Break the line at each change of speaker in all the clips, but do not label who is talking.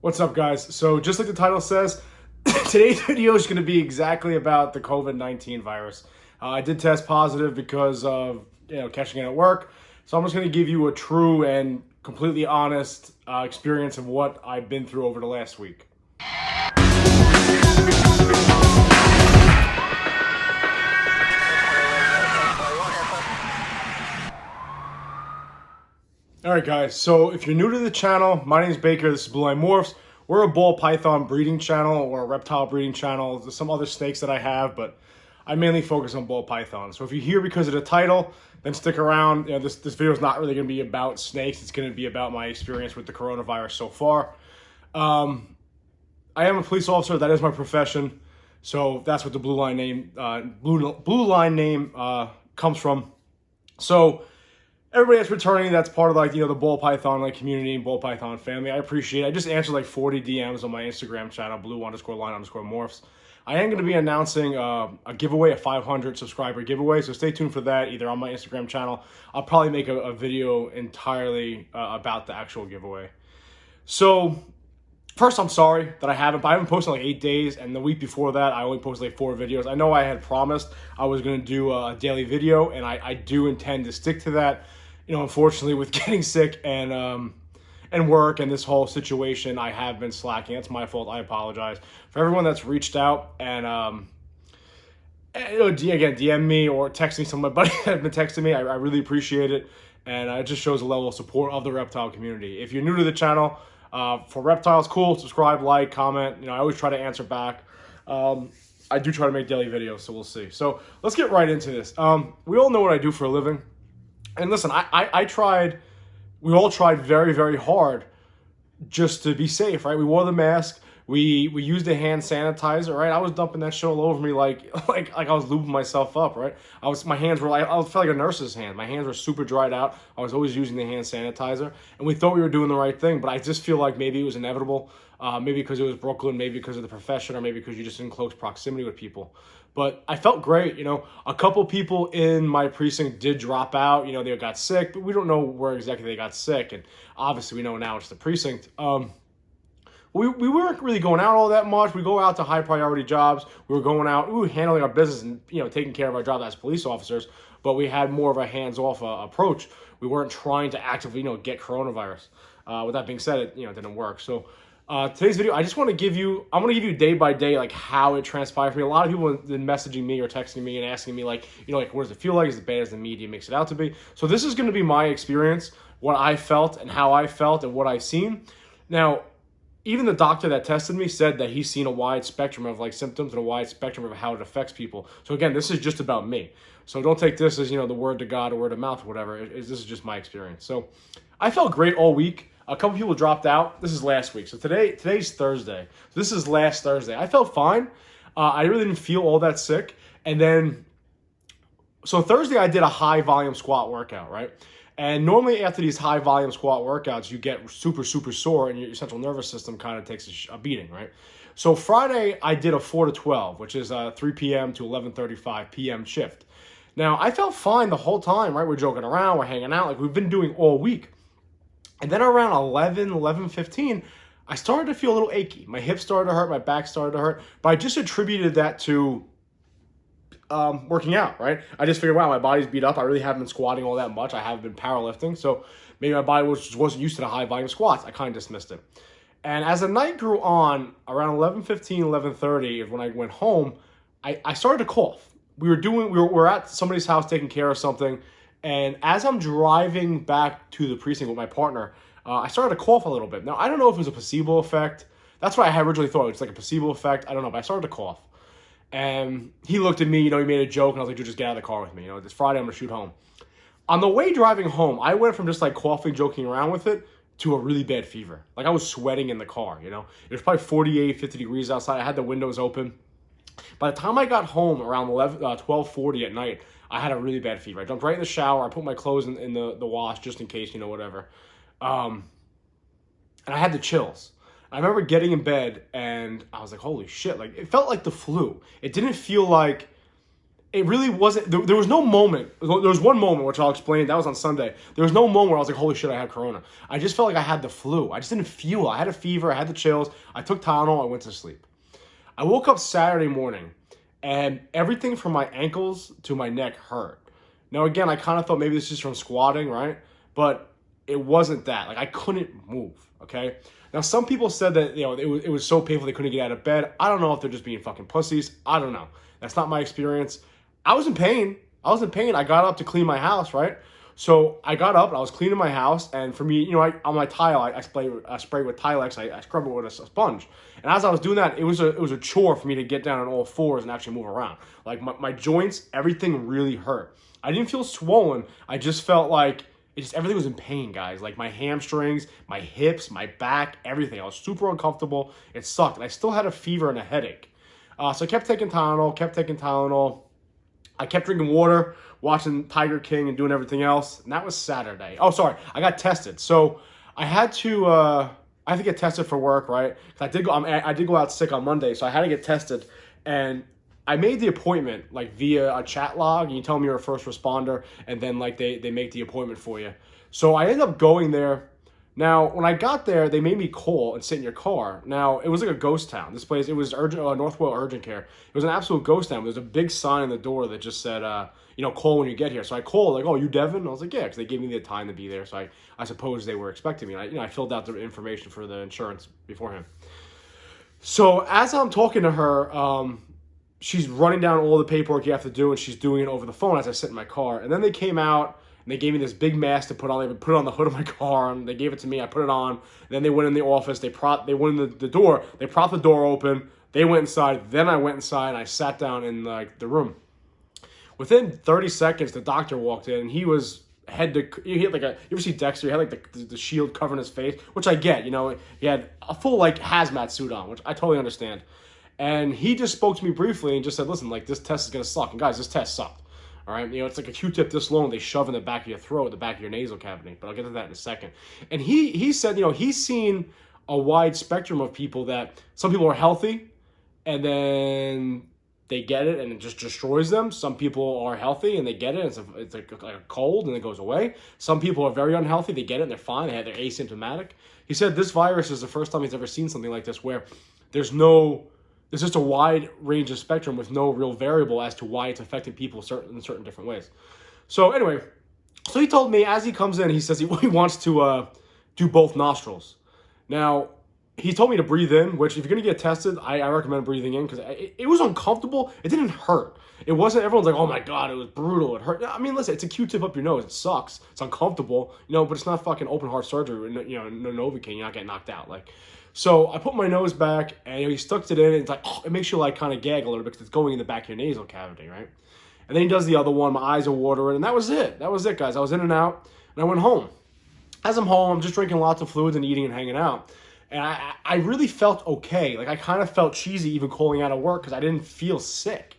What's up, guys? So just like the title says, today's video is going to be exactly about the COVID-19 virus. I did test positive because of catching it at work. So I'm just going to give you a true and completely honest experience of what I've been through over the last week. Alright guys, so if you're new to the channel, my name is Baker, this is Blue Line Morphs. We're a ball python breeding channel or a reptile breeding channel. There's some other snakes that I have, but I mainly focus on ball python. So if you're here because of the title, then stick around. This video is not really going to be about snakes. It's going to be about my experience with the coronavirus so far. I am a police officer. That is my profession. So that's what the Blue Line name, comes from. So everybody that's returning, that's part of the ball python community and ball python family. I appreciate it. I just answered 40 DMs on my Instagram channel, blue_line_morphs. I am going to be announcing a giveaway, a 500 subscriber giveaway. So stay tuned for that, either on my Instagram channel. I'll probably make a video entirely about the actual giveaway. So first, I'm sorry that I haven't posted in 8 days, and the week before that, I only posted 4 videos. I know I had promised I was going to do a daily video, and I do intend to stick to that. Unfortunately, with getting sick and work and this whole situation, I have been slacking. That's my fault. I apologize. For everyone that's reached out and again, DM me or text me. Some of my buddies have been texting me. I really appreciate it, and it just shows a level of support of the reptile community. If you're new to the channel, for reptiles, cool, subscribe, like, comment. I always try to answer back. I do try to make daily videos, so we'll see. So let's get right into this. We all know what I do for a living. And listen, we all tried very, very hard just to be safe, right? We wore the mask. We used the hand sanitizer, right? I was dumping that shit all over me like I was lubing myself up, right? My hands were I felt like a nurse's hand. My hands were super dried out. I was always using the hand sanitizer, and we thought we were doing the right thing, but I just feel like maybe it was inevitable. Maybe because it was Brooklyn, maybe because of the profession, or maybe because you're just in close proximity with people. But I felt great, A couple people in my precinct did drop out, they got sick, but we don't know where exactly they got sick, and obviously we know now it's the precinct. We weren't really going out all that much. We go out to high priority jobs. We were going out, we were handling our business and taking care of our job as police officers, but we had more of a hands-off approach. We weren't trying to actively get coronavirus. With that being said, it didn't work. So today's video, I just want to give you, I'm going to give you day by day, how it transpired for me. A lot of people have been messaging me or texting me and asking me what does it feel like? Is it bad as the media makes it out to be? So this is going to be my experience, what I felt and how I felt and what I've seen. Now, even the doctor that tested me said that he's seen a wide spectrum of symptoms and a wide spectrum of how it affects people. So again, this is just about me. So don't take this as, the word to God or word of mouth or whatever. This is just my experience. So I felt great all week. A couple people dropped out. This is last week. So today's Thursday. So this is last Thursday. I felt fine. I really didn't feel all that sick. And then, so Thursday I did a high volume squat workout, right? And normally after these high volume squat workouts, you get super, super sore and your central nervous system kind of takes a beating, right? So Friday I did a 4 to 12, which is a 3 p.m. to 11:35 p.m. shift. Now I felt fine the whole time, right? We're joking around, we're hanging out like we've been doing all week. And then around 11:15, I started to feel a little achy. My hips started to hurt, my back started to hurt, but I just attributed that to working out, right? I just figured, wow, my body's beat up. I really haven't been squatting all that much. I haven't been powerlifting, so maybe my body wasn't used to the high volume squats. I kind of dismissed it. And as the night grew on, around 11:15, 11:30 is when I went home, I started to cough. We were at somebody's house taking care of something, and as I'm driving back to the precinct with my partner, I started to cough a little bit. Now, I don't know if it was a placebo effect. That's what I had originally thought. It was like a placebo effect. I don't know, but I started to cough. And he looked at me, he made a joke, and I was like, dude, just get out of the car with me. It's Friday, I'm going to shoot home. On the way driving home, I went from just coughing, joking around with it, to a really bad fever. I was sweating in the car, It was probably 48, 50 degrees outside. I had the windows open. By the time I got home around 12:40 at night, I had a really bad fever. I jumped right in the shower. I put my clothes in the wash just in case, whatever. And I had the chills. I remember getting in bed and I was like, holy shit. It felt like the flu. It didn't feel like it really wasn't, there was no moment, there was one moment, which I'll explain, that was on Sunday. There was no moment where I was like, holy shit, I had corona. I just felt like I had the flu. I just didn't feel it. I had a fever, I had the chills, I took Tylenol, I went to sleep. I woke up Saturday morning, and everything from my ankles to my neck hurt. Now, again, I kind of thought maybe this is from squatting, right? But it wasn't that. Like, I couldn't move, okay? Now, some people said that, it was so painful they couldn't get out of bed. I don't know if they're just being fucking pussies. I don't know. That's not my experience. I was in pain. I got up to clean my house, right? So I got up and I was cleaning my house, and for me, on my tile, I spray with Tilex. I scrub it with a sponge. And as I was doing that, it was a chore for me to get down on all fours and actually move around. Like my joints, everything really hurt. I didn't feel swollen. I just felt like everything was in pain, guys. Like my hamstrings, my hips, my back, everything. I was super uncomfortable. It sucked. And I still had a fever and a headache. So I kept taking Tylenol. I kept drinking water, watching Tiger King and doing everything else. And that was Saturday. Oh, sorry. I got tested. So I had to get tested for work, right? Because I did go out sick on Monday, so I had to get tested. And I made the appointment like via a chat log, and you tell them you're a first responder, and then like they make the appointment for you. So I ended up going there. Now, when I got there, they made me call and sit in your car. Now, it was like a ghost town. This place, it was Northwell Urgent Care. It was an absolute ghost town. There's a big sign on the door that just said, call when you get here. So I called, like, oh, you Devin? I was like, yeah, because they gave me the time to be there. So I suppose they were expecting me. I filled out the information for the insurance beforehand. So as I'm talking to her, she's running down all the paperwork you have to do, and she's doing it over the phone as I sit in my car. And then they came out, and they gave me this big mask to put on. They put it on the hood of my car, and they gave it to me. I put it on. Then they went in the office. They went in the door. They propped the door open. They went inside. Then I went inside, and I sat down in the room. Within 30 seconds, the doctor walked in, and he was he had like you ever see Dexter? He had like the shield covering his face, which I get. He had a full like hazmat suit on, which I totally understand. And he just spoke to me briefly and just said, listen, like, this test is going to suck. And guys, this test sucked. All right. It's like a Q-tip this long. They shove in the back of your throat, the back of your nasal cavity. But I'll get to that in a second. And he said, he's seen a wide spectrum of people that some people are healthy and then they get it and it just destroys them. Some people are healthy and they get it. It's like a cold and it goes away. Some people are very unhealthy. They get it and they're fine. They're asymptomatic. He said this virus is the first time he's ever seen something like this where there's just a wide range of spectrum with no real variable as to why it's affecting people in certain different ways. So anyway, so he told me as he comes in, he says he wants to do both nostrils. Now, he told me to breathe in, which if you're going to get tested, I recommend breathing in because it was uncomfortable. It didn't hurt. It wasn't, everyone's like, oh my God, it was brutal. It hurt. I mean, listen, it's a Q-tip up your nose. It sucks. It's uncomfortable, but it's not fucking open heart surgery. No Novocaine, you're not getting knocked out. So I put my nose back, and he stuck it in, and it's like, it makes you like kind of gag a little bit because it's going in the back of your nasal cavity, right? And then he does the other one. My eyes are watering, and that was it. That was it, guys. I was in and out, and I went home. As I'm home, I'm just drinking lots of fluids and eating and hanging out. And I really felt okay. Like, I kind of felt cheesy even calling out of work because I didn't feel sick.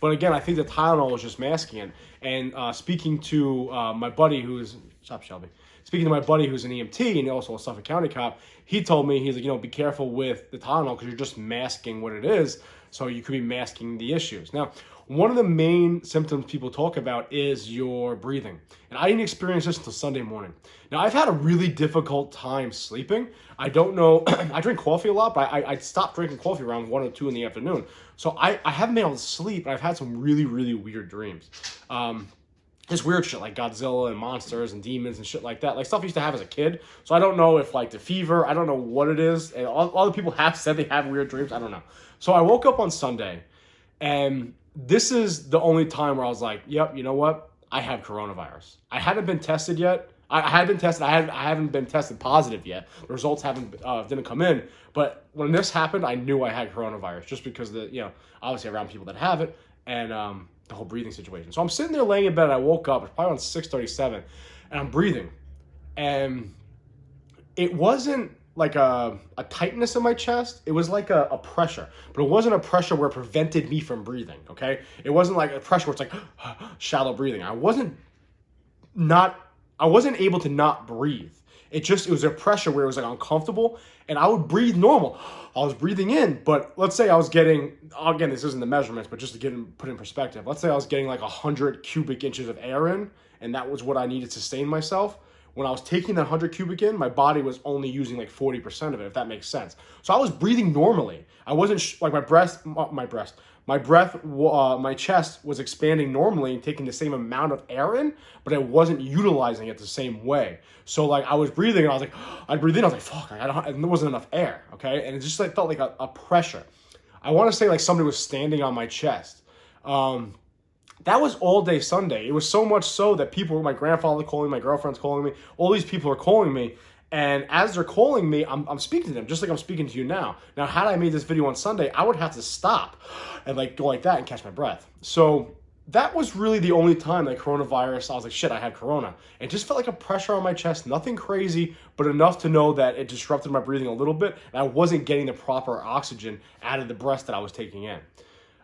But again, I think the Tylenol was just masking it. And speaking to my buddy who's... Stop, Shelby. Speaking to my buddy who's an EMT and also a Suffolk County cop, he told me, he's like, be careful with the Tylenol because you're just masking what it is. So you could be masking the issues. Now, one of the main symptoms people talk about is your breathing. And I didn't experience this until Sunday morning. Now, I've had a really difficult time sleeping. I don't know. I drink coffee a lot, but I stopped drinking coffee around 1 or 2 in the afternoon. So I haven't been able to sleep, and I've had some really, really weird dreams. Just weird shit like Godzilla and monsters and demons and shit like that. Like stuff I used to have as a kid. So I don't know if like the fever, I don't know what it is. And all the people have said they have weird dreams. I don't know. So I woke up on Sunday, and this is the only time where I was like, yep, you know what? I have coronavirus. I hadn't been tested yet. I had been tested. I haven't been tested positive yet. The results didn't come in. But when this happened, I knew I had coronavirus just because obviously around people that have it and the whole breathing situation. So I'm sitting there laying in bed. And I woke up. It's probably around 6:37, and I'm breathing, and it wasn't like a tightness in my chest. It was like a pressure, but it wasn't a pressure where it prevented me from breathing. Okay, it wasn't like a pressure where it's like shallow breathing. I wasn't able to not breathe. It was a pressure where it was like uncomfortable, and I would breathe normal. I was breathing in, but let's say I was getting, again, this isn't the measurements, but just to put in perspective, let's say I was getting like 100 cubic inches of air in, and that was what I needed to sustain myself. When I was taking that 100 cubic in, my body was only using like 40% of it, if that makes sense. So I was breathing normally. I wasn't like my chest was expanding normally and taking the same amount of air in, but I wasn't utilizing it the same way. So like I was breathing and I was like, I'd breathe in, I was like, fuck, there wasn't enough air, okay? And it just like felt like a pressure. I want to say like somebody was standing on my chest. That was all day Sunday. It was so much so that my grandfather calling me, my girlfriend's calling me, all these people are calling me. And as they're calling me, I'm speaking to them just like I'm speaking to you now. Now, had I made this video on Sunday, I would have to stop and like go like that and catch my breath. So that was really the only time that coronavirus, I was like, shit, I had corona. It just felt like a pressure on my chest, nothing crazy, but enough to know that it disrupted my breathing a little bit. And I wasn't getting the proper oxygen out of the breath that I was taking in.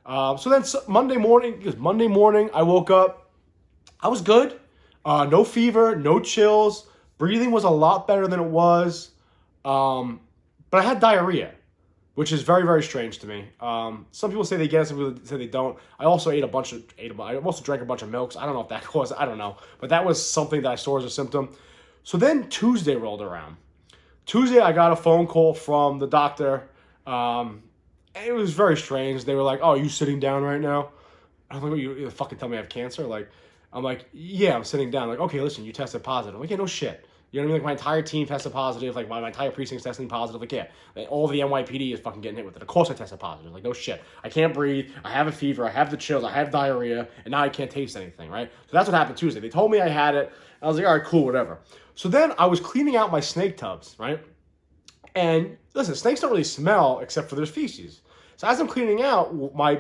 So then Monday morning, I woke up, I was good, no fever, no chills, breathing was a lot better than it was, but I had diarrhea, which is very, very strange to me. Some people say they get it, some people say they don't. I also I also drank a bunch of milks. I don't know if that caused, I don't know, but that was something that I saw as a symptom. So then Tuesday rolled around. Tuesday, I got a phone call from the doctor. It was very strange. They were like, "Oh, are you sitting down right now?" I'm like, "You fucking tell me I have cancer?" Like, I'm like, "Yeah, I'm sitting down." Like, "Okay, listen, you tested positive." I'm like, "Yeah, no shit." You know what I mean? Like, my entire team tested positive. Like, my entire precinct's testing positive. Like, yeah, all the NYPD is fucking getting hit with it. Of course I tested positive. Like, no shit. I can't breathe. I have a fever. I have the chills. I have diarrhea. And now I can't taste anything, right? So that's what happened Tuesday. They told me I had it. I was like, all right, cool, whatever. So then I was cleaning out my snake tubs, right? And listen, snakes don't really smell except for their feces. So as I'm cleaning out, my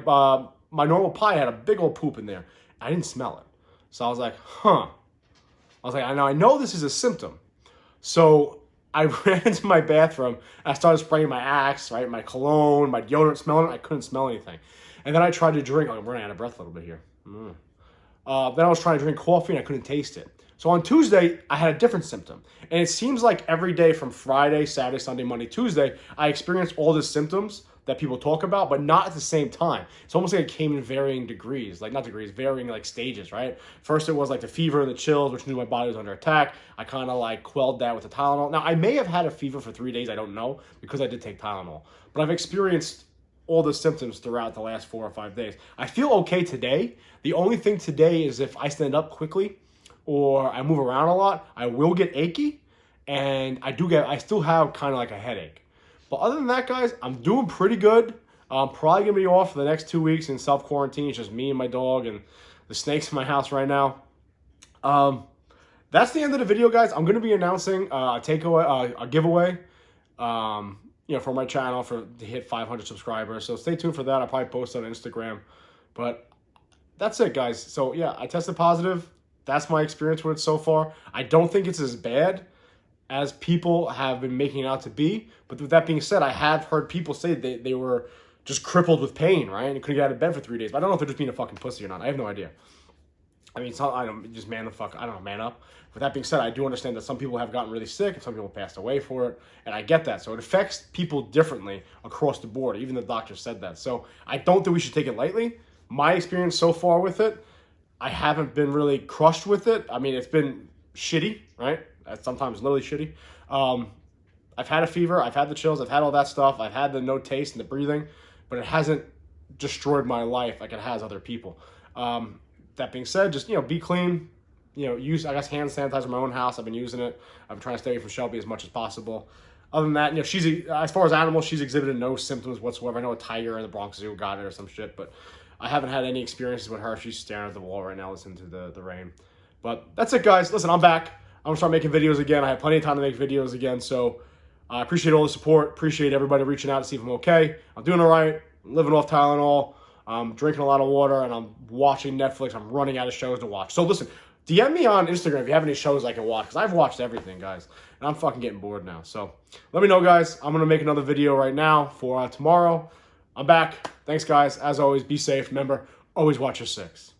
normal pie had a big old poop in there. I didn't smell it. So I was like, huh. I was like, I know this is a symptom. So I ran into my bathroom. I started spraying my Axe, right? My cologne, my deodorant, smelling it. I couldn't smell anything. And then I tried to drink. I'm running out of breath a little bit here. Then I was trying to drink coffee and I couldn't taste it. So on Tuesday, I had a different symptom. And it seems like every day from Friday, Saturday, Sunday, Monday, Tuesday, I experienced all the symptoms that people talk about, but not at the same time. It's almost like it came in varying degrees, like not degrees, varying like stages, right? First it was like the fever and the chills, which knew my body was under attack. I kind of like quelled that with the Tylenol. Now I may have had a fever for 3 days, I don't know, because I did take Tylenol. But I've experienced all the symptoms throughout the last 4 or 5 days. I feel okay today. The only thing today is if I stand up quickly or I move around a lot, I will get achy, and I still have kind of like a headache. But other than that, guys, I'm doing pretty good. I'm probably going to be off for the next 2 weeks in self-quarantine. It's just me and my dog and the snakes in my house right now. That's the end of the video, guys. I'm going to be announcing a giveaway, for my channel to hit 500 subscribers. So stay tuned for that. I'll probably post on Instagram. But that's it, guys. So, yeah, I tested positive. That's my experience with it so far. I don't think it's as bad as people have been making it out to be. But with that being said, I have heard people say they were just crippled with pain, right? And couldn't get out of bed for 3 days. But I don't know if they're just being a fucking pussy or not. I have no idea. I mean, just man up. With that being said, I do understand that some people have gotten really sick and some people passed away for it. And I get that. So it affects people differently across the board. Even the doctor said that. So I don't think we should take it lightly. My experience so far with it, I haven't been really crushed with it. I mean, it's been shitty, right? Sometimes literally shitty. I've had a fever, I've had the chills, I've had all that stuff, I've had the no taste and the breathing, but it hasn't destroyed my life like it has other people. That being said, just, be clean, use, I guess, hand sanitizer in my own house. I've been using it. I've been trying to stay away from Shelby as much as possible. Other than that, she's, as far as animals, she's exhibited no symptoms whatsoever. I know a tiger in the Bronx Zoo got it or some shit, but I haven't had any experiences with her. She's staring at the wall right now listening to the rain. But that's it, guys. Listen, I'm back. I'm going to start making videos again. I have plenty of time to make videos again, so I appreciate all the support. Appreciate everybody reaching out to see if I'm okay. I'm doing all right. I'm living off Tylenol. I'm drinking a lot of water, and I'm watching Netflix. I'm running out of shows to watch. So listen, DM me on Instagram if you have any shows I can watch, because I've watched everything, guys, and I'm fucking getting bored now. So let me know, guys. I'm going to make another video right now for tomorrow. I'm back. Thanks, guys. As always, be safe. Remember, always watch your six.